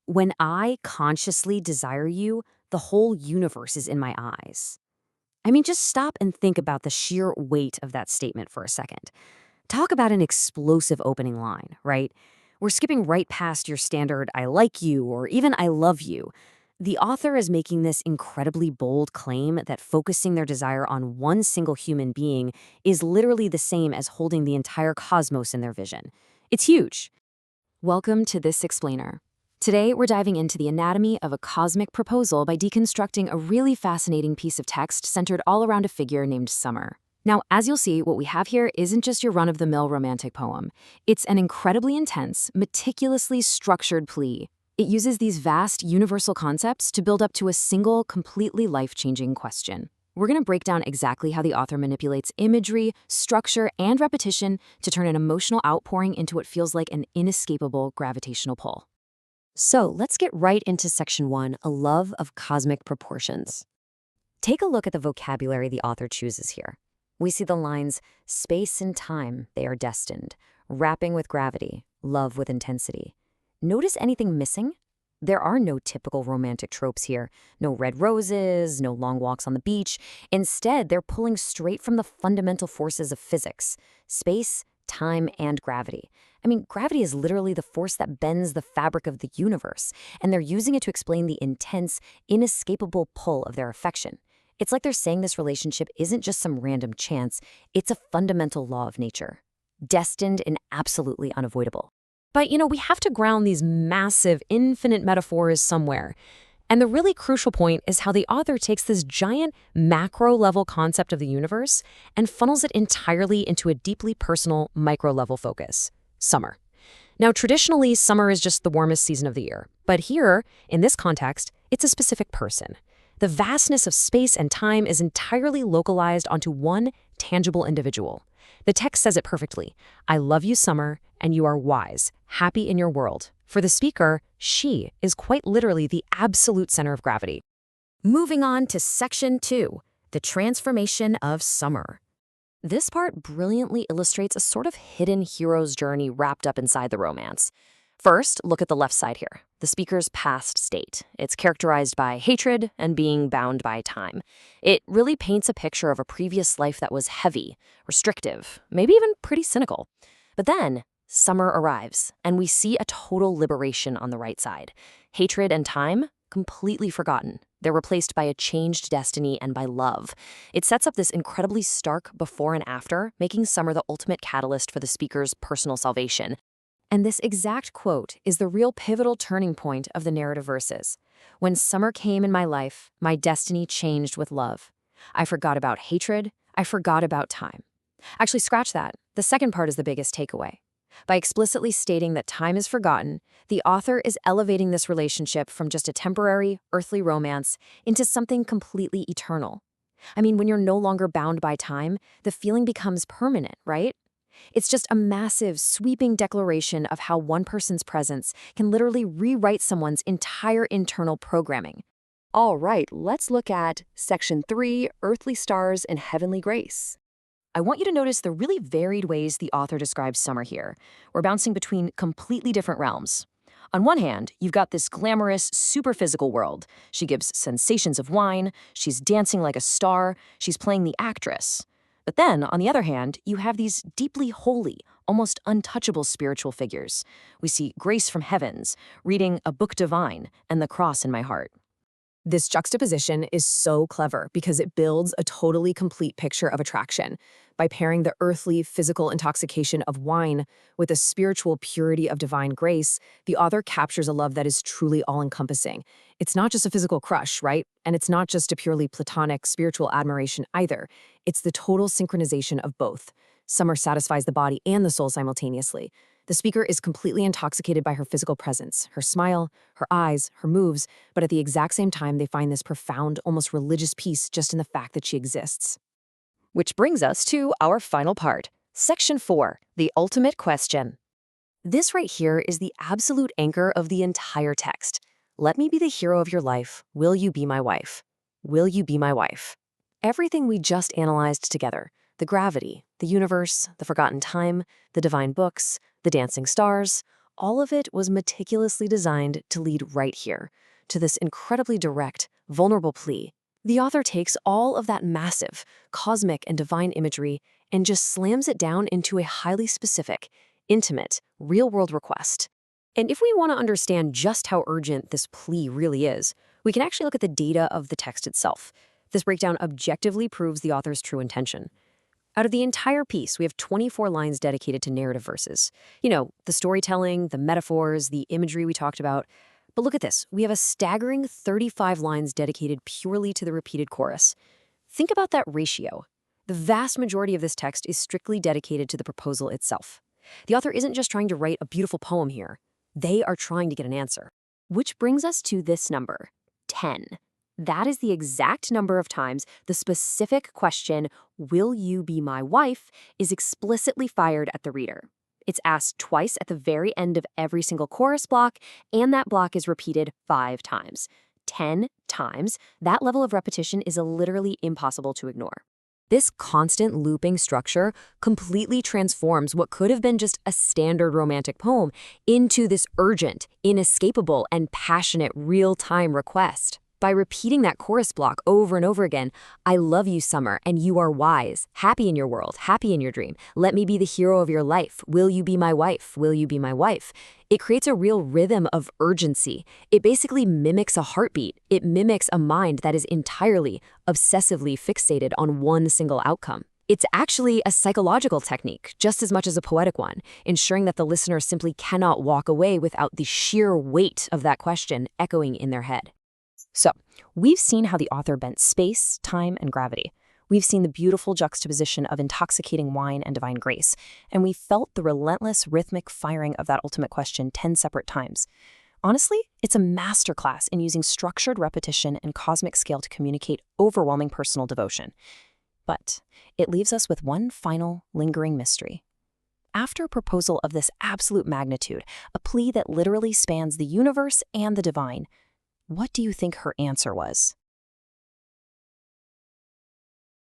When I consciously desire you, the whole universe is in my eyes. I mean, just stop and think about the sheer weight of that statement for a second. Talk about an explosive opening line, right? We're skipping right past your standard I like you or even I love you. The author is making this incredibly bold claim that focusing their desire on one single human being is literally the same as holding the entire cosmos in their vision. It's huge. Welcome to This Explainer. Today, we're diving into the anatomy of a cosmic proposal by deconstructing a really fascinating piece of text centered all around a figure named Summer. Now, as you'll see, what we have here isn't just your run-of-the-mill romantic poem. It's an incredibly intense, meticulously structured plea. It uses these vast, universal concepts to build up to a single, completely life-changing question. We're going to break down exactly how the author manipulates imagery, structure, and repetition to turn an emotional outpouring into what feels like an inescapable gravitational pull. So let's get right into Section 1, A Love of Cosmic Proportions. Take a look at the vocabulary the author chooses here. We see the lines, space and time, they are destined, wrapping with gravity, love with intensity. Notice anything missing? There are no typical romantic tropes here. No red roses, no long walks on the beach. Instead, they're pulling straight from the fundamental forces of physics, space, time, and gravity. I mean, gravity is literally the force that bends the fabric of the universe, and they're using it to explain the intense, inescapable pull of their affection. It's like they're saying this relationship isn't just some random chance, it's a fundamental law of nature. Destined and absolutely unavoidable. But, we have to ground these massive, infinite metaphors somewhere. And the really crucial point is how the author takes this giant macro-level concept of the universe and funnels it entirely into a deeply personal micro-level focus: summer. Now, traditionally, summer is just the warmest season of the year. But here, in this context, it's a specific person. The vastness of space and time is entirely localized onto one tangible individual. The text says it perfectly. I love you, Summer, and you are wise, happy in your world. For the speaker, she is quite literally the absolute center of gravity. Moving on to Section 2, The Transformation of Summer. This part brilliantly illustrates a sort of hidden hero's journey wrapped up inside the romance. First, look at the left side here, the speaker's past state. It's characterized by hatred and being bound by time. It really paints a picture of a previous life that was heavy, restrictive, maybe even pretty cynical. But then, summer arrives, and we see a total liberation on the right side. Hatred and time, completely forgotten. They're replaced by a changed destiny and by love. It sets up this incredibly stark before and after, making summer the ultimate catalyst for the speaker's personal salvation. And this exact quote is the real pivotal turning point of the narrative verses. When summer came in my life, my destiny changed with love. I forgot about hatred. I forgot about time. Actually, scratch that. The second part is the biggest takeaway. By explicitly stating that time is forgotten, the author is elevating this relationship from just a temporary, earthly romance into something completely eternal. I mean, when you're no longer bound by time, the feeling becomes permanent, right? It's just a massive, sweeping declaration of how one person's presence can literally rewrite someone's entire internal programming. All right, let's look at Section 3, Earthly Stars and Heavenly Grace. I want you to notice the really varied ways the author describes summer here. We're bouncing between completely different realms. On one hand, you've got this glamorous, super physical world. She gives sensations of wine, she's dancing like a star, she's playing the actress. But then, on the other hand, you have these deeply holy, almost untouchable spiritual figures. We see Grace from Heavens, reading a book divine, and the cross in my heart. This juxtaposition is so clever because it builds a totally complete picture of attraction. By pairing the earthly, physical intoxication of wine with the spiritual purity of divine grace, the author captures a love that is truly all-encompassing. It's not just a physical crush, right? And it's not just a purely platonic spiritual admiration either. It's the total synchronization of both. Summer satisfies the body and the soul simultaneously. The speaker is completely intoxicated by her physical presence, her smile, her eyes, her moves, but at the exact same time, they find this profound, almost religious peace just in the fact that she exists. Which brings us to our final part, Section 4, The Ultimate Question. This right here is the absolute anchor of the entire text. Let me be the hero of your life. Will you be my wife? Will you be my wife? Everything we just analyzed together, the gravity, the universe, the forgotten time, the divine books, the dancing stars, All of it was meticulously designed to lead right here, to this incredibly direct, vulnerable plea. The author takes all of that massive, cosmic and divine imagery and just slams it down into a highly specific, intimate, real-world request. And if we want to understand just how urgent this plea really is, we can actually look at the data of the text itself. This breakdown objectively proves the author's true intention. Out of the entire piece, we have 24 lines dedicated to narrative verses. The storytelling, the metaphors, the imagery we talked about. But look at this. We have a staggering 35 lines dedicated purely to the repeated chorus. Think about that ratio. The vast majority of this text is strictly dedicated to the proposal itself. The author isn't just trying to write a beautiful poem here. They are trying to get an answer. Which brings us to this number, 10. That is the exact number of times the specific question, "Will you be my wife?" is explicitly fired at the reader. It's asked twice at the very end of every single chorus block, and that block is repeated 5 times. 10 times. That level of repetition is literally impossible to ignore. This constant looping structure completely transforms what could have been just a standard romantic poem into this urgent, inescapable, and passionate real-time request. By repeating that chorus block over and over again, "I love you, summer, and you are wise, happy in your world, happy in your dream. Let me be the hero of your life. Will you be my wife? Will you be my wife?" It creates a real rhythm of urgency. It basically mimics a heartbeat. It mimics a mind that is entirely, obsessively fixated on one single outcome. It's actually a psychological technique, just as much as a poetic one, ensuring that the listener simply cannot walk away without the sheer weight of that question echoing in their head. So, we've seen how the author bent space, time, and gravity. We've seen the beautiful juxtaposition of intoxicating wine and divine grace, and we felt the relentless rhythmic firing of that ultimate question 10 separate times. Honestly, it's a masterclass in using structured repetition and cosmic scale to communicate overwhelming personal devotion. But it leaves us with one final, lingering mystery. After a proposal of this absolute magnitude, a plea that literally spans the universe and the divine, what do you think her answer was?